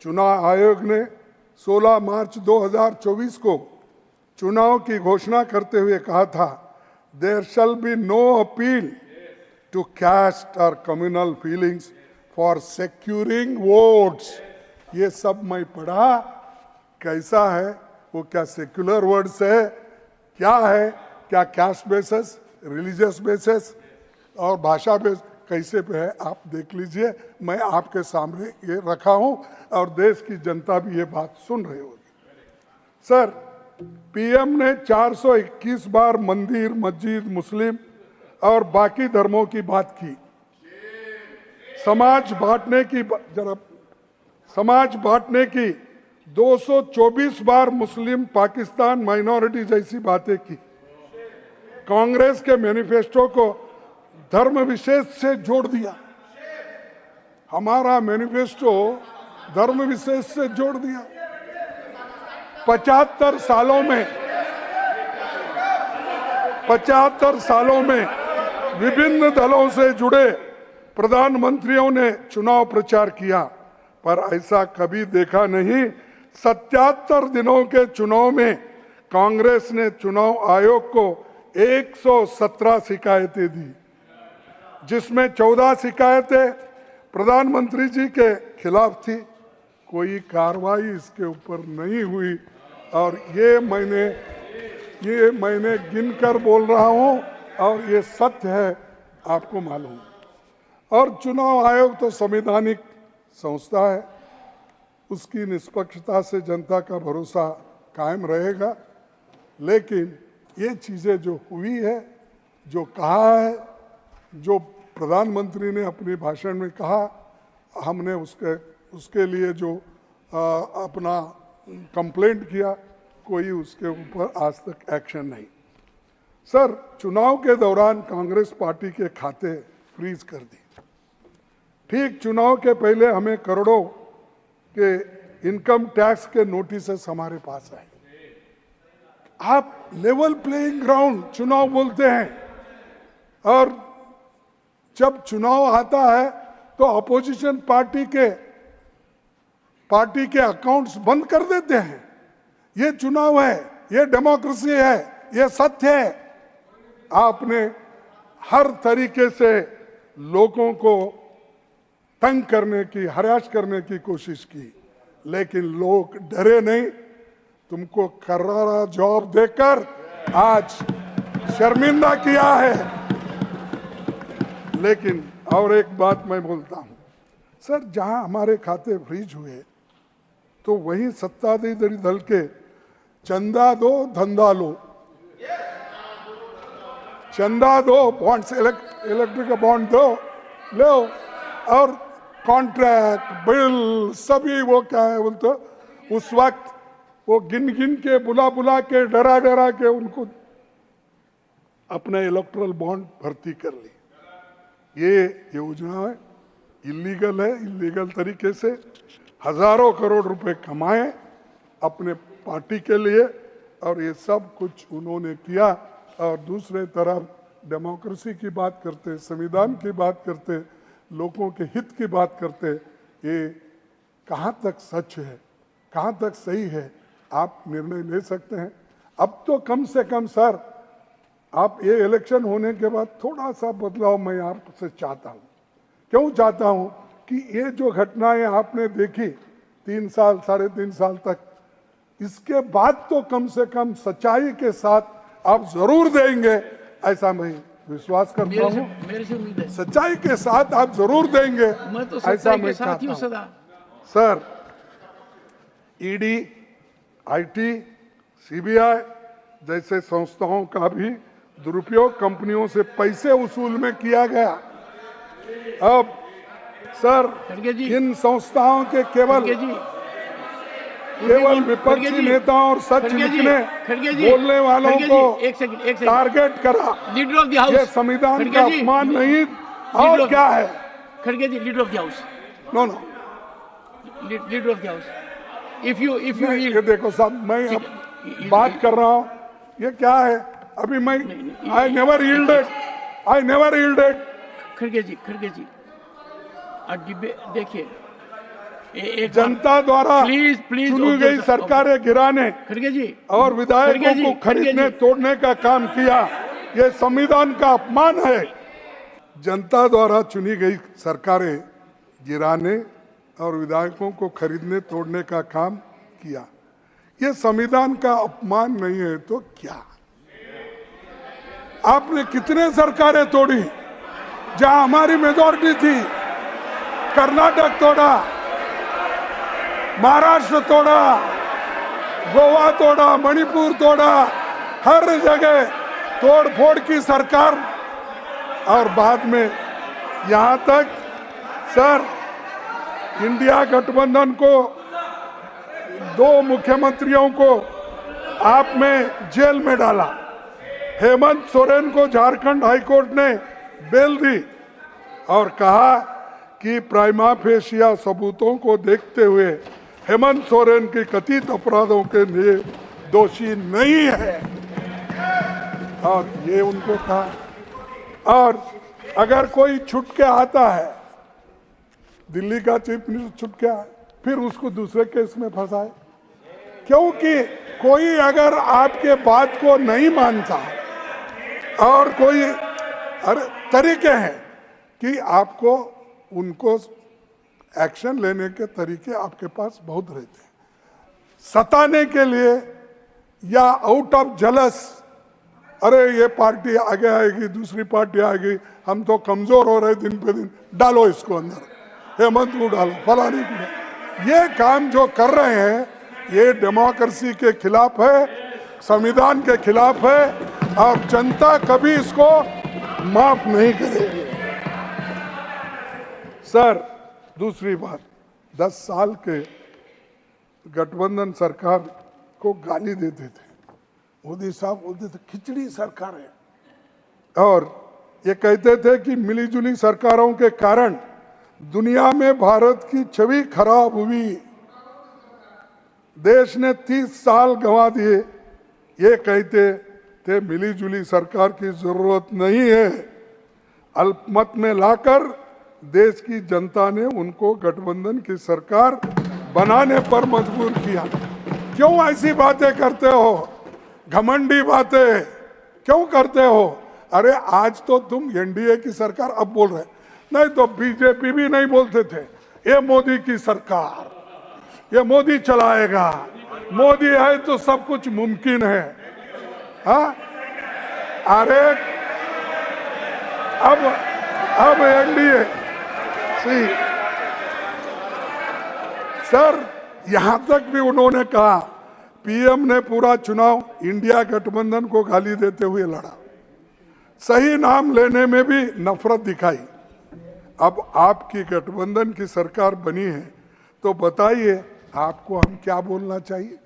चुनाव आयोग ने 16 मार्च 2024 को चुनाव की घोषणा करते हुए कहा था, there shall be no appeal to caste और communal feelings for securing votes. ये सब मैं पढ़ा, कैसा है वो? क्या सेक्युलर वर्ड्स है? क्या है? क्या कास्ट बेसिस, रिलीजियस बेसिस और भाषा बेस कैसे पे है? आप देख लीजिए, मैं आपके सामने ये रखा हूं और देश की जनता भी ये बात सुन रही होगी। सर, पीएम ने 421 बार मंदिर, मस्जिद, मुस्लिम और बाकी धर्मों की बात की। समाज बांटने की 224 बार मुस्लिम, पाकिस्तान, माइनॉरिटी जैसी बातें की। कांग्रेस के मैनिफेस्टो को धर्म विशेष से जोड़ दिया। हमारा मैनिफेस्टो धर्म विशेष से जोड़ दिया। 75 सालों में विभिन्न दलों से जुड़े प्रधानमंत्रियों ने चुनाव प्रचार किया, पर ऐसा कभी देखा नहीं। 77 दिनों के चुनाव में कांग्रेस ने चुनाव आयोग को 117 शिकायतें दी, जिसमें 14 शिकायतें प्रधानमंत्री जी के खिलाफ थी। कोई कार्रवाई इसके ऊपर नहीं हुई और ये मैंने गिनकर बोल रहा हूं और ये सत्य है, आपको मालूम। और चुनाव आयोग तो संवैधानिक संस्था है, उसकी निष्पक्षता से जनता का भरोसा कायम रहेगा। लेकिन ये चीज़ें जो हुई है, जो कहा है, जो प्रधानमंत्री ने अपने भाषण में कहा, हमने उसके लिए जो अपना कंप्लेंट किया, कोई उसके ऊपर आज तक एक्शन नहीं। सर, चुनाव के दौरान कांग्रेस पार्टी के खाते फ्रीज कर दिए। ठीक चुनाव के पहले हमें करोड़ों के इनकम टैक्स के नोटिस हमारे पास आए। आप लेवल प्लेइंग ग्राउंड चुनाव बोलते हैं, और जब चुनाव आता है तो अपोजिशन पार्टी के अकाउंट्स बंद कर देते हैं। ये चुनाव है, ये डेमोक्रेसी है, ये सत्य है। आपने हर तरीके से लोगों को तंग करने की, हरास करने की कोशिश की, लेकिन लोग डरे नहीं। तुमको करारा जवाब देकर आज शर्मिंदा किया है। लेकिन और एक बात मैं बोलता हूं, सर, जहां हमारे खाते फ्रीज हुए तो वहीं सत्ताधारी दल के चंदा दो धंधा लो, चंदा दो, बॉन्ड्स, इलेक्ट्रिक बॉन्ड दो, लो, और कॉन्ट्रैक्ट, बिल, सभी वो क्या है बोलते, उस वक्त वो गिन के, बुला के, डरा के उनको अपने इलेक्ट्रल बॉन्ड भर्ती कर ली। ये योजना है, इलीगल है। इलीगल तरीके से हजारों करोड़ रुपए कमाए अपने पार्टी के लिए, और ये सब कुछ उन्होंने किया। और दूसरे तरफ डेमोक्रेसी की बात करते, संविधान की बात करते, लोगों के हित की बात करते, ये कहाँ तक सच है, कहाँ तक सही है, आप निर्णय ले सकते हैं। अब तो कम से कम सर, आप ये इलेक्शन होने के बाद थोड़ा सा बदलाव मैं आपसे चाहता हूँ। क्यों चाहता हूँ कि ये जो घटनाएं आपने देखी 3 साल, 3.5 साल तक, इसके बाद तो कम से कम सच्चाई के साथ आप जरूर देंगे, ऐसा मैं विश्वास करता हूँ। मेरे से उम्मीद है सच्चाई के साथ आप जरूर देंगे, मैं तो ऐसा मैं साथ ही हूं चाहता सदा। हूँ। सर, ईडी, आईटी, सीबीआई जैसे संस्थाओं का भी दुरुपयोग कंपनियों से पैसे वसूल में किया गया। अब सर, इन संस्थाओं के केवल विपक्षी नेताओं और सच लिखने बोलने वालों को टारगेट करा। लीडर ऑफ द हाउस, ये संविधान का अपमान नहीं और क्या है? खड़गे ji, leader of the house, no, leader of the house, if you ये देखो साहब, मैं अब बात कर रहा हूँ, ये क्या है? अभी मैं आई नेवर यील्डेड। खड़गे जी, देखिए, एक जनता द्वारा प्लीज चुनी गई सरकारें गिराने खड़गे जी और विधायकों को खरीदने तोड़ने का काम किया, ये संविधान का अपमान है। जनता द्वारा चुनी गई सरकारें गिराने और विधायकों को खरीदने तोड़ने का काम किया, ये संविधान का अपमान नहीं है तो क्या? आपने कितने सरकारें तोड़ी जहां हमारी मेजॉरिटी थी? कर्नाटक तोड़ा, महाराष्ट्र तोड़ा, गोवा तोड़ा, मणिपुर तोड़ा, हर जगह तोड़ फोड़ की सरकार। और बाद में यहां तक सर इंडिया गठबंधन को 2 मुख्यमंत्रियों को आपने जेल में डाला। हेमंत सोरेन को झारखंड हाईकोर्ट ने बेल दी और कहा कि प्राइमा फेशिया सबूतों को देखते हुए हेमंत सोरेन के कथित अपराधों के लिए दोषी नहीं है, और ये उनको कहा। और अगर कोई छूट के आता है, दिल्ली का चीफ मिनिस्टर छूट के आए, फिर उसको दूसरे केस में फंसाए, क्योंकि कोई अगर आपके बात को नहीं मानता और कोई तरीके हैं कि आपको उनको एक्शन लेने के तरीके आपके पास बहुत रहते हैं, सताने के लिए या आउट ऑफ जलस, अरे ये पार्टी आगे आएगी, दूसरी पार्टी आएगी, हम तो कमजोर हो रहे दिन पे दिन, डालो इसको अंदर, हेमंत को डालो, फलानी को डालो। ये काम जो कर रहे हैं ये डेमोक्रेसी के खिलाफ है, संविधान के खिलाफ है, और जनता कभी इसको माफ नहीं करेगी। सर दूसरी बात, 10 साल के गठबंधन सरकार को गाली देते थे, मोदी साहब बोलते थे खिचड़ी सरकार है, और ये कहते थे कि मिलीजुली सरकारों के कारण दुनिया में भारत की छवि खराब हुई, देश ने 30 साल गंवा दिए। ये कहते थे मिलीजुली सरकार की जरूरत नहीं है, अल्पमत में लाकर देश की जनता ने उनको गठबंधन की सरकार बनाने पर मजबूर किया। क्यों ऐसी बातें करते हो, घमंडी बातें क्यों करते हो? अरे आज तो तुम एनडीए की सरकार अब बोल रहे, नहीं तो बीजेपी भी नहीं बोलते थे ये मोदी की सरकार, ये मोदी चलाएगा, मोदी है तो सब कुछ मुमकिन है। हाँ, अरे अब एनडीए सर, यहां तक भी उन्होंने कहा, पीएम ने पूरा चुनाव इंडिया गठबंधन को गाली देते हुए लड़ा, सही नाम लेने में भी नफरत दिखाई। अब आपकी गठबंधन की सरकार बनी है तो बताइए आपको हम क्या बोलना चाहिए?